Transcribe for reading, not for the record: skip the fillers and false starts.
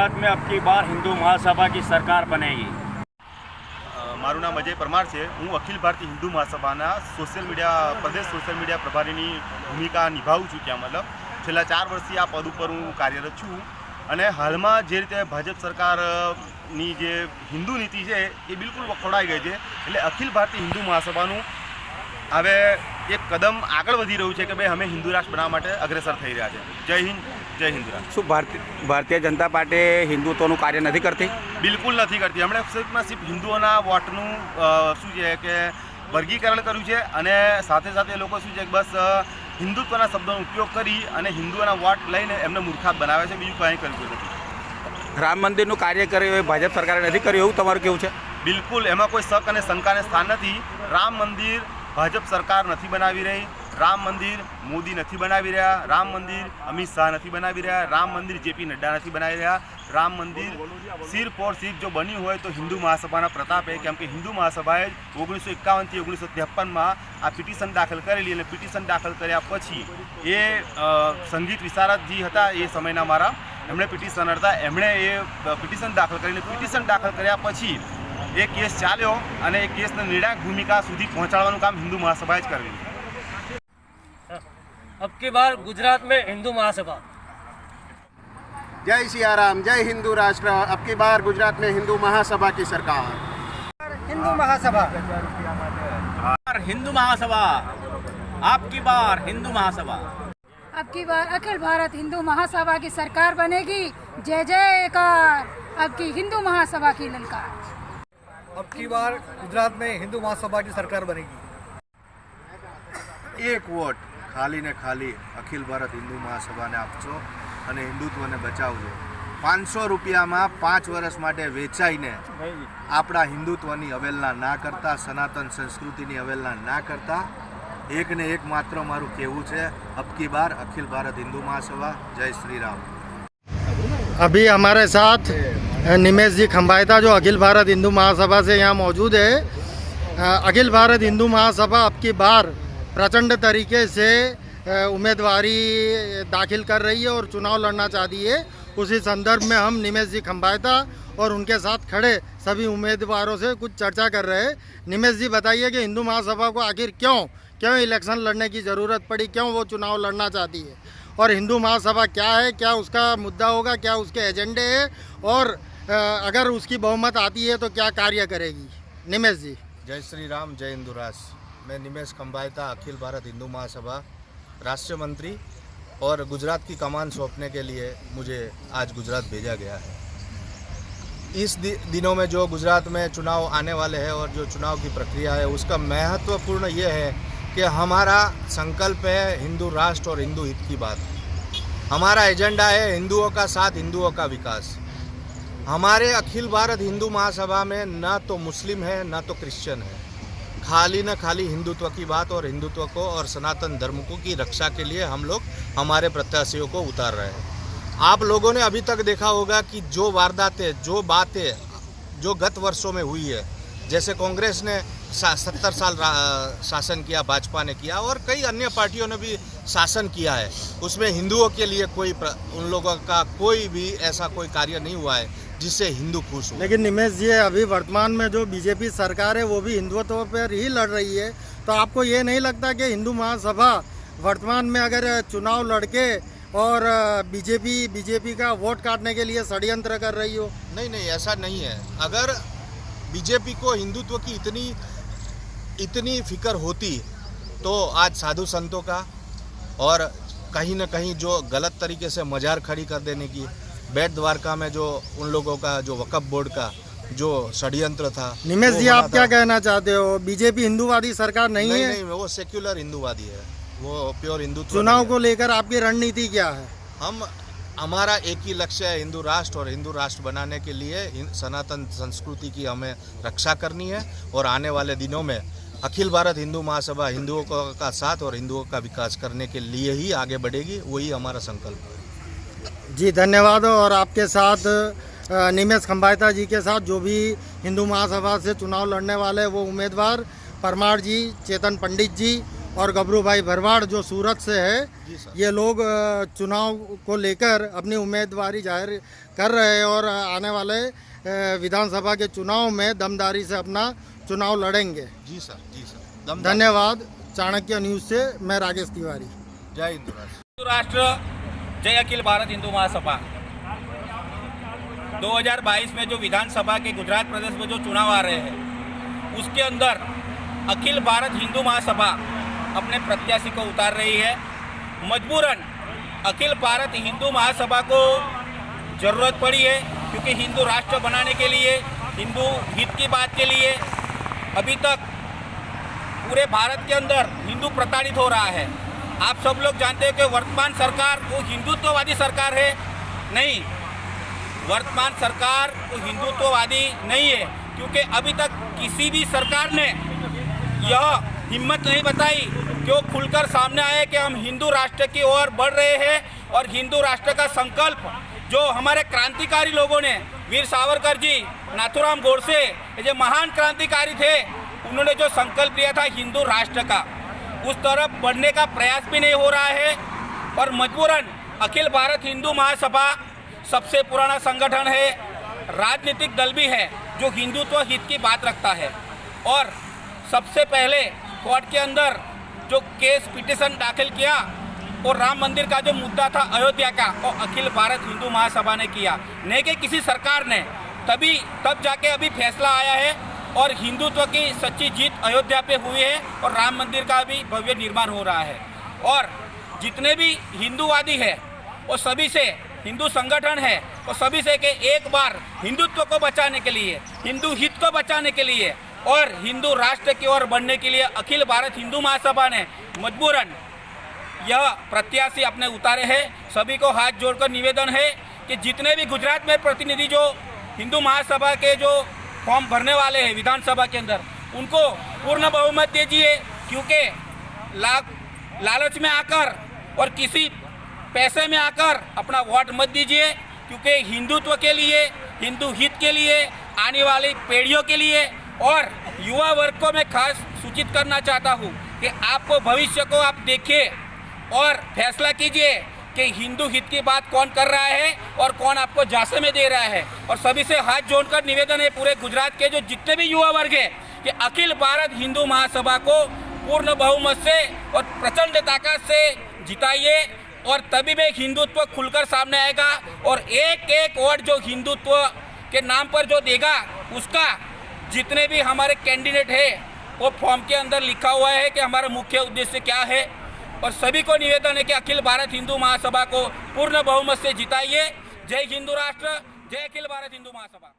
गुजरात में अब की बार हिंदू महासभा की सरकार बनेगी। મારું નામ અજય પરમાર છે। હું અખિલ ભારતીય હિન્દુ મહાસભાના પ્રદેશ સોશિયલ મીડિયા પ્રભારીની ભૂમિકા નિભાવું છું। ત્યાં મતલબ છેલ્લા 4 વર્ષથી આ પદ ઉપર હું કાર્યરત છું અને હાલમાં જે રીતે ભાજપ સરકારની જે હિન્દુ નીતિ છે એ બિલકુલ વખોડાઈ ગઈ છે। એટલે અખિલ ભારતીય હિન્દુ મહાસભાનું હવે એક કદમ આગળ વધી રહ્યું છે કે ભાઈ અમે હિન્દુ રાષ્ટ્ર બનાવવા માટે અગ્રેસર થઈ રહ્યા છે। જય હિન્દ, જય હિન્દ રાષ્ટ્ર। શું ભારતીય જનતા પાર્ટી હિન્દુત્વનું કાર્ય નથી કરતી? બિલકુલ નથી કરતી। એમણે સિર્ફ હિન્દુઓના વોટનું શું છે કે વર્ગીકરણ કર્યું છે અને સાથે સાથે લોકો શું છે કે બસ હિન્દુત્વના શબ્દોનો ઉપયોગ કરી અને હિન્દુઓના વોટ લઈને એમને મૂર્ખાત બનાવે છે। બીજું કંઈ કર્યું નથી। રામ મંદિરનું કાર્ય કર્યું એ ભાજપ સરકારે નથી કર્યું એવું તમારું કેવું છે? બિલકુલ એમાં કોઈ શક અને શંકાને સ્થાન નથી। રામ મંદિર ભાજપ સરકાર નથી બનાવી રહી, રામ મંદિર મોદી નથી બનાવી રહ્યા, રામ મંદિર અમિત શાહ નથી બનાવી રહ્યા, રામ મંદિર જેપી નડ્ડા નથી બનાવી રહ્યા। રામ મંદિર સિર્ફ और सिर्फ जो बनी હોય तो हिंदू महासभाના પ્રતાપે, કેમ કે હિન્દુ મહાસભાએ 1951 થી 1953માં આ પિટિશન દાખલ કરેલી અને પિટિશન દાખલ કર્યા પછી એ સંગીત વિશારદજી હતા એ સમયના મારા, એમણે પિટિશનર હતા, એમણે એ પિટિશન દાખલ કરીને પિટિશન દાખલ કર્યા પછી એ કેસ ચાલ્યો અને એ કેસને નિર્ણાયક ભૂમિકા સુધી પહોંચાડવાનું કામ હિન્દુ મહાસભાએ જ કર્યું। अब की बार गुजरात में हिंदू महासभा। जय सियाराम, जय हिंदू राष्ट्र। अब की बार गुजरात में हिंदू महासभा की सरकार। हिंदू महासभा, हिंदू महासभा, आपकी बार हिंदू महासभा। अब की बार अखिल भारत हिंदू महासभा की सरकार बनेगी। जय जयकार। अब की हिंदू महासभा की ललकार। अब की बार गुजरात में हिंदू महासभा की सरकार बनेगी। एक वोट खाली ने खाली अखिल भारत हिंदू महासभा ने आपशो અને હિન્દુત્વને બચાવજો। 500 રૂપિયામાં 5 વર્ષ માટે વેચાઈને આપણા હિન્દુત્વની અવહેલના ના કરતા, સનાતન સંસ્કૃતિની અવહેલના ના કરતા, એક ને એક માત્ર મારું કહેવું છે, અબ की बार अखिल भारत हिंदू महासभा। जय श्री राम। अभी हमारे साथ निमेश जी खंबायता जो अखिल भारत हिंदू महासभा से यहाँ मौजूद है। अखिल भारत हिंदू महासभा अब की बार प्रचंड तरीके से उम्मीदवारी दाखिल कर रही है और चुनाव लड़ना चाहती है। उसी संदर्भ में हम निमेश जी खंबायता और उनके साथ खड़े सभी उम्मीदवारों से कुछ चर्चा कर रहे हैं। निमेश जी बताइए कि हिंदू महासभा को आखिर क्यों इलेक्शन लड़ने की ज़रूरत पड़ी, क्यों वो चुनाव लड़ना चाहती है, और हिंदू महासभा क्या है, क्या उसका मुद्दा होगा, क्या उसके एजेंडे है, और अगर उसकी बहुमत आती है तो क्या कार्य करेगी? निमेश जी। जय श्री राम, जय हिंदू राष्ट्र। मैं निमेश खंबायता, अखिल भारत हिंदू महासभा राष्ट्रीय मंत्री, और गुजरात की कमान सौंपने के लिए मुझे आज गुजरात भेजा गया है। इस दिनों में जो गुजरात में चुनाव आने वाले हैं और जो चुनाव की प्रक्रिया है उसका महत्वपूर्ण ये है कि हमारा संकल्प है हिंदू राष्ट्र और हिंदू हित की बात। हमारा एजेंडा है हिंदुओं का साथ, हिंदुओं का विकास। हमारे अखिल भारत हिंदू महासभा में न तो मुस्लिम है न तो क्रिश्चियन है, खाली न खाली हिंदुत्व की बात और हिंदुत्व को और सनातन धर्म को की रक्षा के लिए हम लोग हमारे प्रत्याशियों को उतार रहे हैं। आप लोगों ने अभी तक देखा होगा कि जो वारदातें, जो बातें जो गत वर्षों में हुई है, जैसे कांग्रेस ने 70 साल शासन किया, भाजपा ने किया और कई अन्य पार्टियों ने भी शासन किया है, उसमें हिंदुओं के लिए कोई उन लोगों का कोई भी ऐसा कोई कार्य नहीं हुआ है जिससे हिंदू खुश हो। लेकिन निमेश जी, अभी वर्तमान में जो बीजेपी सरकार है वो भी हिंदुत्व पर ही लड़ रही है, तो आपको ये नहीं लगता कि हिंदू महासभा वर्तमान में अगर चुनाव लड़के और बीजेपी का वोट काटने के लिए षड्यंत्र कर रही हो? नहीं, ऐसा नहीं है। अगर बीजेपी को हिंदुत्व की इतनी फिक्र होती तो आज साधु संतों का और कहीं न कहीं जो गलत तरीके से मजार खड़ी कर देने की, बेट द्वारका में जो उन लोगों का जो वक्फ बोर्ड का जो षड्यंत्र था। निमेश जी, आप क्या कहना चाहते हो? बीजेपी हिंदूवादी सरकार नहीं है? नहीं, वो सेक्युलर हिंदूवादी है, वो प्योर हिंदुत्व। चुनाव को लेकर आपकी रणनीति क्या है? हमारा एक ही लक्ष्य है हिंदू राष्ट्र, और हिंदू राष्ट्र बनाने के लिए सनातन संस्कृति की हमें रक्षा करनी है, और आने वाले दिनों में अखिल भारत हिंदू महासभा हिंदुओं का साथ और हिंदुओं का विकास करने के लिए ही आगे बढ़ेगी, वही हमारा संकल्प है। जी धन्यवाद। और आपके साथ निमेश खंबायता जी के साथ जो भी हिंदू महासभा से चुनाव लड़ने वाले वो उम्मीदवार परमार जी, चेतन पंडित जी और गबरू भाई भरवाड़ जो सूरत से है, जी सर। ये लोग चुनाव को लेकर अपनी उम्मीदवारी जाहिर कर रहे हैं और आने वाले विधानसभा के चुनाव में दमदारी से अपना चुनाव लड़ेंगे। जी सर। धन्यवाद। चाणक्य न्यूज़ से मैं राकेश तिवारी। जय हिंदू राष्ट्र। हिंदू राष्ट्र, जय अखिल भारत हिंदू महासभा। 2022 में जो विधानसभा के गुजरात प्रदेश में जो चुनाव आ रहे हैं, उसके अंदर अखिल भारत हिंदू महासभा अपने प्रत्याशी को उतार रही है। मजबूरन अखिल भारत हिंदू महासभा को ज़रूरत पड़ी है, क्योंकि हिंदू राष्ट्र बनाने के लिए, हिंदू हित की बात के लिए अभी तक पूरे भारत के अंदर हिंदू प्रताड़ित हो रहा है। आप सब लोग जानते हैं कि वर्तमान सरकार वो हिंदुत्ववादी सरकार है नहीं, वर्तमान सरकार वो हिंदुत्ववादी नहीं है, क्योंकि अभी तक किसी भी सरकार ने यह हिम्मत नहीं बताई कि वो खुलकर सामने आए कि हम हिंदू राष्ट्र की ओर बढ़ रहे हैं और हिंदू राष्ट्र का संकल्प जो हमारे क्रांतिकारी लोगों ने, वीर सावरकर जी, नाथूराम गोडसे, ये जो महान क्रांतिकारी थे, उन्होंने जो संकल्प लिया था हिंदू राष्ट्र का, उस तरफ बढ़ने का प्रयास भी नहीं हो रहा है। और मजबूरन अखिल भारत हिंदू महासभा सबसे पुराना संगठन है, राजनीतिक दल भी है जो हिंदुत्व हित की बात रखता है। और सबसे पहले कोर्ट के अंदर जो केस पिटीशन दाखिल किया और राम मंदिर का जो मुद्दा था अयोध्या का, और अखिल भारत हिंदू महासभा ने किया, नहीं कि किसी सरकार ने। तब जाके अभी फैसला आया है और हिंदुत्व की सच्ची जीत अयोध्या पे हुई है और राम मंदिर का भी भव्य निर्माण हो रहा है। और जितने भी हिंदूवादी है वो सभी से, हिंदू संगठन है वो सभी से कि एक बार हिंदुत्व को बचाने के लिए, हिंदू हित को बचाने के लिए और हिंदू राष्ट्र की ओर बढ़ने के लिए अखिल भारत हिंदू महासभा ने मजबूरन यह प्रत्याशी अपने उतारे हैं। सभी को हाथ जोड़कर निवेदन है कि जितने भी गुजरात में प्रतिनिधि जो हिंदू महासभा के जो फॉर्म भरने वाले हैं विधानसभा के अंदर, उनको पूर्ण बहुमत दीजिए, क्योंकि लालच में आकर और किसी पैसे में आकर अपना वोट मत दीजिए, क्योंकि हिंदुत्व के लिए, हिंदू हित के लिए, आने वाली पीढ़ियों के लिए और युवा वर्ग को मैं खास सूचित करना चाहता हूँ कि आपको भविष्य को आप देखिए और फैसला कीजिए कि हिंदू हित की बात कौन कर रहा है और कौन आपको झांसे में दे रहा है। और सभी से हाथ जोड़कर निवेदन है पूरे गुजरात के जो जितने भी युवा वर्ग है कि अखिल भारत हिंदू महासभा को पूर्ण बहुमत से और प्रचंड ताकत से जिताइए, और तभी में हिंदुत्व खुलकर सामने आएगा। और एक एक वोट जो हिंदुत्व के नाम पर जो देगा, उसका जितने भी हमारे कैंडिडेट है वो फॉर्म के अंदर लिखा हुआ है कि हमारा मुख्य उद्देश्य क्या है। और सभी को निवेदन है कि अखिल भारत हिंदू महासभा को पूर्ण बहुमत से जिताइए। जय हिंदू राष्ट्र, जय अखिल भारत हिंदू महासभा।